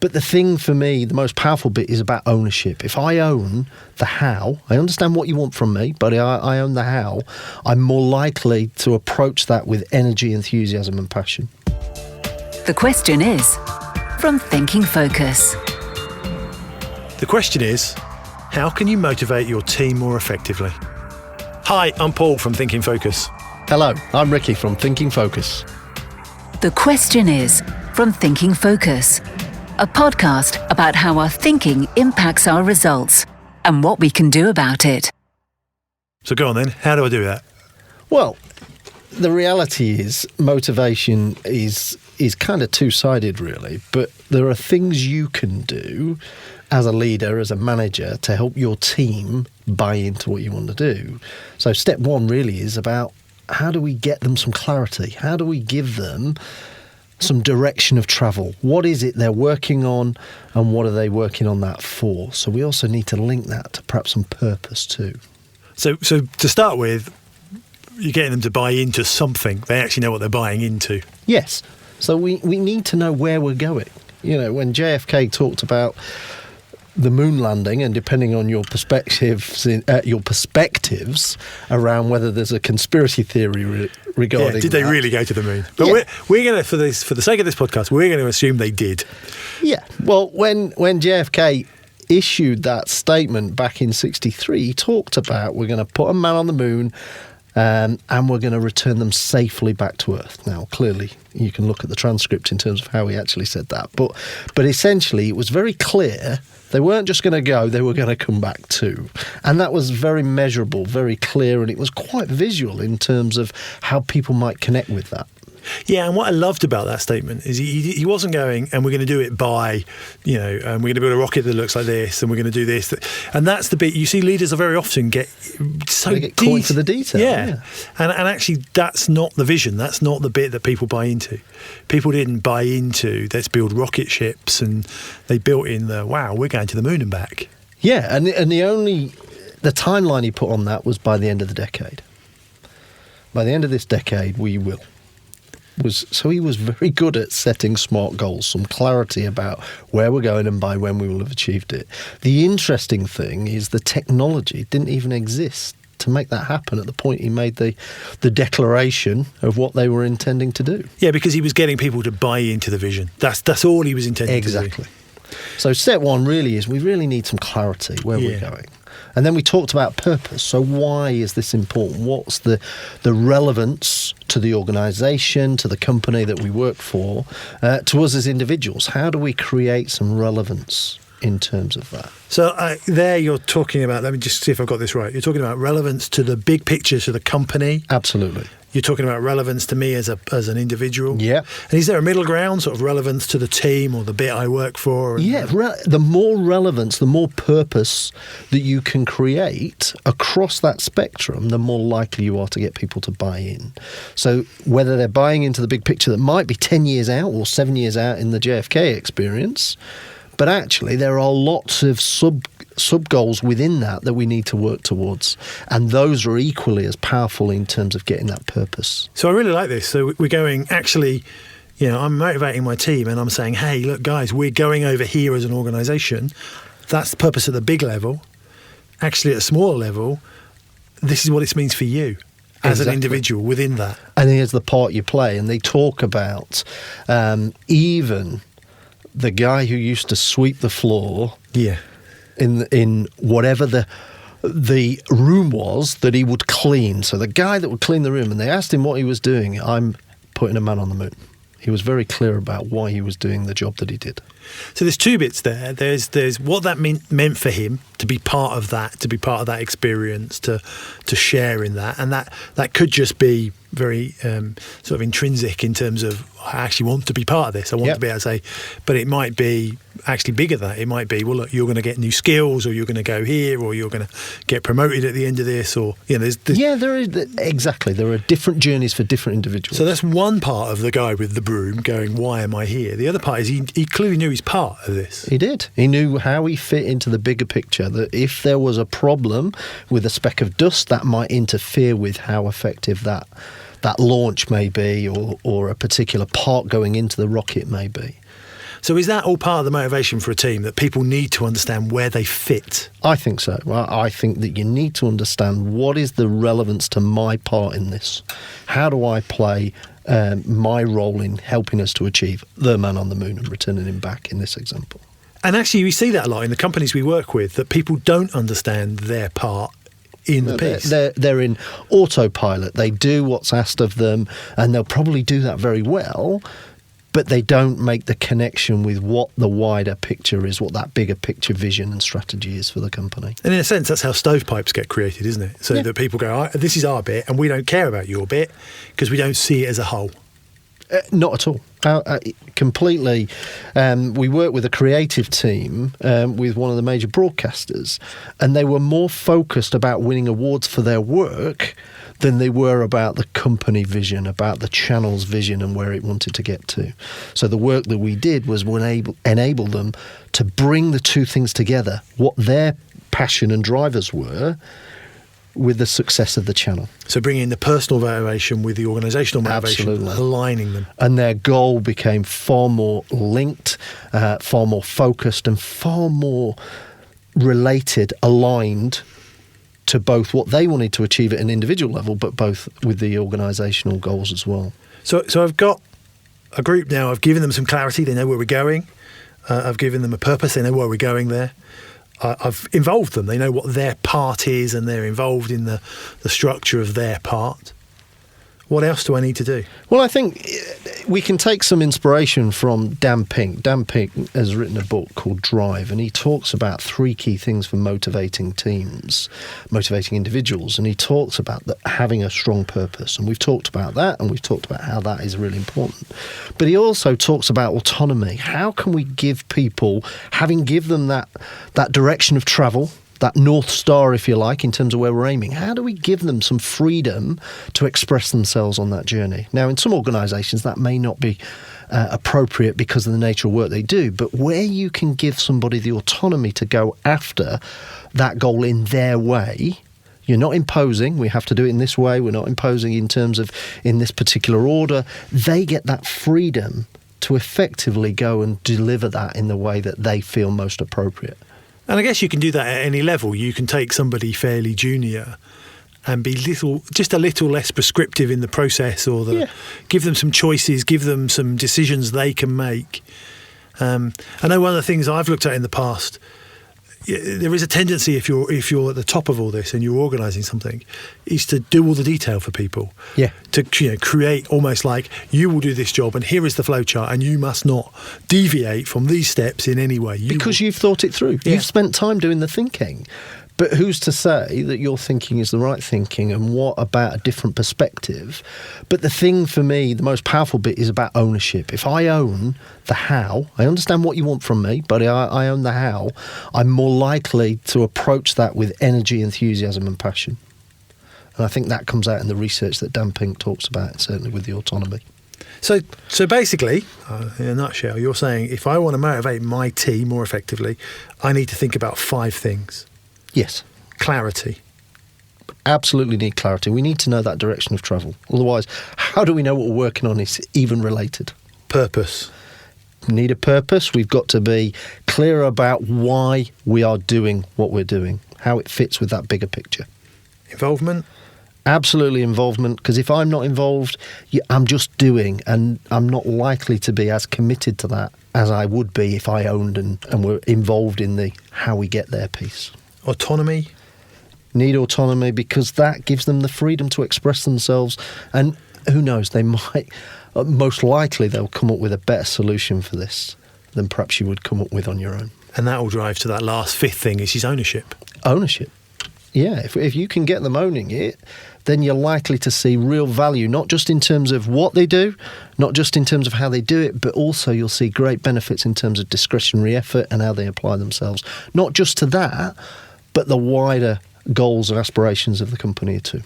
But the thing for me, the most powerful bit is about ownership. If I own the how, I understand what you want from me, but I own the how, I'm more likely to approach that with energy, enthusiasm and passion. The question is, from Thinking Focus. The question is, how can you motivate your team more effectively? Hi, I'm Paul from Thinking Focus. Hello, I'm Ricky from Thinking Focus. The question is, from Thinking Focus, a podcast about how our thinking impacts our results and what we can do about it. So go on then, how do I do that? Well, the reality is motivation is kind of two-sided really, but there are things you can do as a leader, as a manager, to help your team buy into what you want to do. So step one really is about how do we get them some clarity? How do we give them some direction of travel? What is it they're working on and what are they working on that for? So we also need to link that to perhaps some purpose too. So to start with, you're getting them to buy into something. They actually know what they're buying into. Yes. So we need to know where we're going. You know, when JFK talked about the moon landing, and depending on your perspectives around whether there's a conspiracy theory regarding did they really go to the moon? But we're going to, for the sake of this podcast, we're going to assume they did. Yeah. Well, when JFK issued that statement back in '63, he talked about we're going to put a man on the moon and we're going to return them safely back to Earth. Now, clearly, you can look at the transcript in terms of how he actually said that. But essentially, it was very clear they weren't just going to go, they were going to come back too. And that was very measurable, very clear, and it was quite visual in terms of how people might connect with that. Yeah, and what I loved about that statement is he wasn't going, and we're going to do it by, and we're going to build a rocket that looks like this, and we're going to do this. And that's the bit, you see leaders are very often get caught into the detail. Yeah. And actually that's not the vision. That's not the bit that people buy into. People didn't buy into, let's build rocket ships, and they built in wow, we're going to the moon and back. Yeah, and the timeline he put on that was by the end of the decade. By the end of this decade, we will. So he was very good at setting smart goals, some clarity about where we're going and by when we will have achieved it. The interesting thing is the technology didn't even exist to make that happen at the point he made the declaration of what they were intending to do. Yeah, because he was getting people to buy into the vision. That's all he was intending to do. Exactly. So step one really is we really need some clarity where we're going. And then we talked about purpose. So why is this important? What's the relevance to the organisation, to the company that we work for, to us as individuals? How do we create some relevance in terms of that? So there you're talking about, let me just see if I've got this right. You're talking about relevance to the big picture, to the company. Absolutely. You're talking about relevance to me as an individual. Yeah. And is there a middle ground, sort of relevance to the team or the bit I work for? Yeah. The more relevance, the more purpose that you can create across that spectrum, the more likely you are to get people to buy in. So whether they're buying into the big picture that might be 10 years out or 7 years out in the JFK experience, but actually there are lots of sub-goals within that we need to work towards. And those are equally as powerful in terms of getting that purpose. So I really like this. So we're going, actually, I'm motivating my team and I'm saying, hey, look, guys, we're going over here as an organisation. That's the purpose at the big level. Actually, at a smaller level, this is what it means for you as an individual within that. And here's the part you play. And they talk about even the guy who used to sweep the floor in whatever the room was that he would clean. So the guy that would clean the room, and they asked him what he was doing. I'm putting a man on the moon. He was very clear about why he was doing the job that he did. So there's two bits there. There's what that meant for him to be part of that experience, to share in that, and that could just be very sort of intrinsic in terms of I actually want to be part of this. I want to be able to say, but it might be actually bigger than that. It might be, well, look, you're going to get new skills, or you're going to go here, or you're going to get promoted at the end of this, or there's there is exactly. There are different journeys for different individuals. So that's one part of the guy with the broom going, why am I here? The other part is he clearly knew he's part of this. He did. He knew how he fit into the bigger picture, that if there was a problem with a speck of dust, that might interfere with how effective that launch may be, or a particular part going into the rocket may be. So is that all part of the motivation for a team, that people need to understand where they fit? I think so. Well, I think that you need to understand what is the relevance to my part in this. How do I play my role in helping us to achieve the man on the moon and returning him back in this example? And actually, we see that a lot in the companies we work with, that people don't understand their part in the piece. They're in autopilot. They do what's asked of them, and they'll probably do that very well, but they don't make the connection with what the wider picture is, what that bigger picture vision and strategy is for the company. And in a sense, that's how stovepipes get created, isn't it? So that people go, this is our bit, and we don't care about your bit because we don't see it as a whole. Not at all. Completely. We worked with a creative team with one of the major broadcasters, and they were more focused about winning awards for their work than they were about the company vision, about the channel's vision and where it wanted to get to. So the work that we did was enable them to bring the two things together, what their passion and drivers were, with the success of the channel. So bringing the personal motivation with the organisational motivation, Absolutely. Aligning them. And their goal became far more linked, far more focused, and far more related, aligned to both what they wanted to achieve at an individual level, but both with the organisational goals as well. So I've got a group now, I've given them some clarity, they know where we're going. I've given them a purpose, they know where we're going there. I've involved them. They know what their part is, and they're involved in the structure of their part. What else do I need to do? Well, I think we can take some inspiration from Dan Pink. Dan Pink has written a book called Drive, and he talks about 3 key things for motivating teams, motivating individuals, and he talks about having a strong purpose. And we've talked about that, and we've talked about how that is really important. But he also talks about autonomy. How can we give people, having given them that direction of travel, that North Star, if you like, in terms of where we're aiming, how do we give them some freedom to express themselves on that journey? Now, in some organisations, that may not be appropriate because of the nature of work they do, but where you can give somebody the autonomy to go after that goal in their way, you're not imposing, we have to do it in this way, we're not imposing in terms of in this particular order, they get that freedom to effectively go and deliver that in the way that they feel most appropriate. And I guess you can do that at any level. You can take somebody fairly junior and be just a little less prescriptive in the process, or give them some choices, give them some decisions they can make. I know one of the things I've looked at in the past, there is a tendency, if you're at the top of all this and you're organising something, is to do all the detail for people. Yeah. To create almost like, you will do this job and here is the flowchart and you must not deviate from these steps in any way. Because you've thought it through. Yeah. You've spent time doing the thinking. But who's to say that your thinking is the right thinking, and what about a different perspective? But the thing for me, the most powerful bit, is about ownership. If I own the how, I understand what you want from me, but I own the how, I'm more likely to approach that with energy, enthusiasm and passion. And I think that comes out in the research that Dan Pink talks about, certainly with the autonomy. So basically, in a nutshell, you're saying if I want to motivate my team more effectively, I need to think about 5 things. Yes. Clarity. Absolutely need clarity. We need to know that direction of travel. Otherwise, how do we know what we're working on is even related? Purpose. We need a purpose. We've got to be clear about why we are doing what we're doing, how it fits with that bigger picture. Involvement. Absolutely involvement, because if I'm not involved, I'm just doing, and I'm not likely to be as committed to that as I would be if I owned and were involved in the how we get there piece. Autonomy. Need autonomy, because that gives them the freedom to express themselves, and who knows, they might, most likely they'll come up with a better solution for this than perhaps you would come up with on your own. And that will drive to that last 5th thing, is his ownership. Ownership. Yeah, if you can get them owning it, then you're likely to see real value, not just in terms of what they do, not just in terms of how they do it, but also you'll see great benefits in terms of discretionary effort and how they apply themselves. Not just to that, but the wider goals and aspirations of the company too.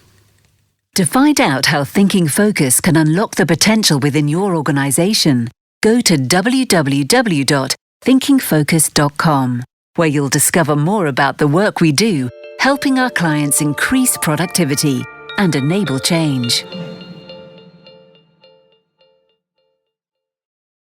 To find out how Thinking Focus can unlock the potential within your organisation, go to www.thinkingfocus.com, where you'll discover more about the work we do, helping our clients increase productivity and enable change.